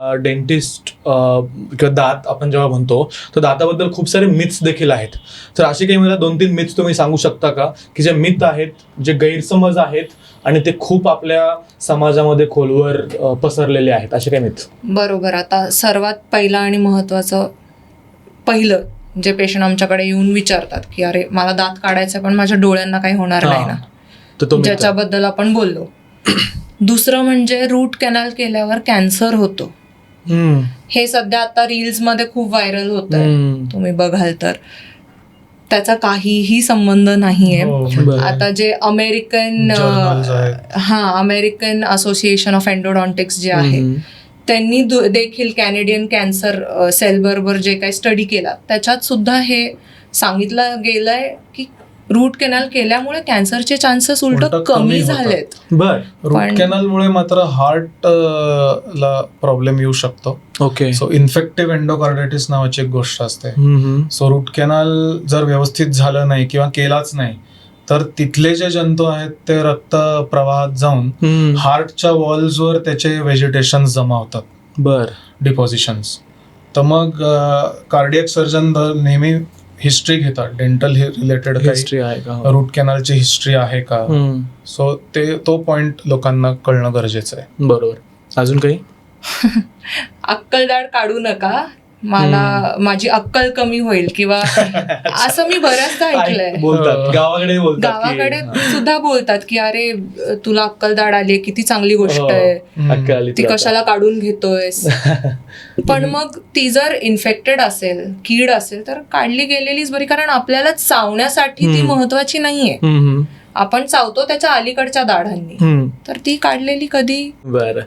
Dentist किंवा दात आपण जेव्हा म्हणतो तर दाताबद्दल खूप सारे मिथ्स देखील आहेत. तर असे काही मला 2-3 मिथ्स तुम्ही सांगू शकता का, की जे मिथ आहेत, जे गैरसमज आहेत आणि ते खूप आपल्या समाजामध्ये खोलवर पसरलेले आहेत, असे काही मिथ्स? बरोबर. आता सर्वात पहिलं आणि महत्त्वाचं, पहिलं जे पेशंट आमच्याकडे येऊन विचारतात की अरे मला दात काढायचं पण माझ्या डोळ्यांना काही होणार नाही ना, तर तो myth आहे. ज्याच्याबद्दल आपण बोललो. दुसरं म्हणजे रूट कॅनल केल्यावर कॅन्सर होतो. हे सध्या आता रील्स मध्ये खूप व्हायरल होत आहे, तुम्ही बघाल तर. त्याचा काहीही संबंध नाहीये. बरं. आता जे अमेरिकन Journals आहेत. अमेरिकन असोसिएशन ऑफ एंडोडॉन्टिक्स जे आहे त्यांनी देखील कॅनेडियन कॅन्सर सेल बरोबर जे काही स्टडी केला त्याच्यात सुद्धा हे सांगितलं गेलंय की रूट कॅनल केल्यामुळे कॅन्सरचे चान्सेस उलट उलट कमी कमी होतात. झालेत. बर. रूट कॅनलमुळे मात्र हार्ट ला प्रॉब्लेम येऊ शकतो. ओके. सो इन्फेक्टिव्ह एंडोकार्डायटिस नावाची एक गोष्ट असते. सो रूट कॅनल जर व्यवस्थित झालं नाही किंवा केलाच नाही तर तिथले जे जंतू आहेत ते रक्त प्रवाहात जाऊन हार्टच्या वॉल्सवर त्याचे व्हेजिटेशन जमा होतात, बर. डिपॉझिशन्स. तर मग कार्डियक सर्जन नेहमी हिस्ट्री घेतात, डेंटल रिलेटेड काही हिस्ट्री आहे का? रूट कॅनलची हिस्ट्री आहे का. सो तो पॉइंट लोकांना कळणं गरजेचं आहे. बरोबर. अजून काही? अक्कलदाढ काढू नका, मला माझी अक्कल कमी होईल किंवा असं मी बऱ्याचदा ऐकलंय. बोलतात गावाकडे बोलतात की- गावाकडे सुद्धा बोलतात की अरे तुला अक्कलदाढ आली, किती चांगली गोष्ट आहे, अक्कल आली ती तुला कशाला काढून घेतोयस. पण मग ती जर इन्फेक्टेड असेल, कीड असेल तर काढली गेलेलीच बरी, कारण आपल्याला चावण्यासाठी ती महत्वाची नाहीये. आता. आपण चावतो त्याच्या अलीकडच्या दाढांनी, तर ती काढलेली कधी बरं.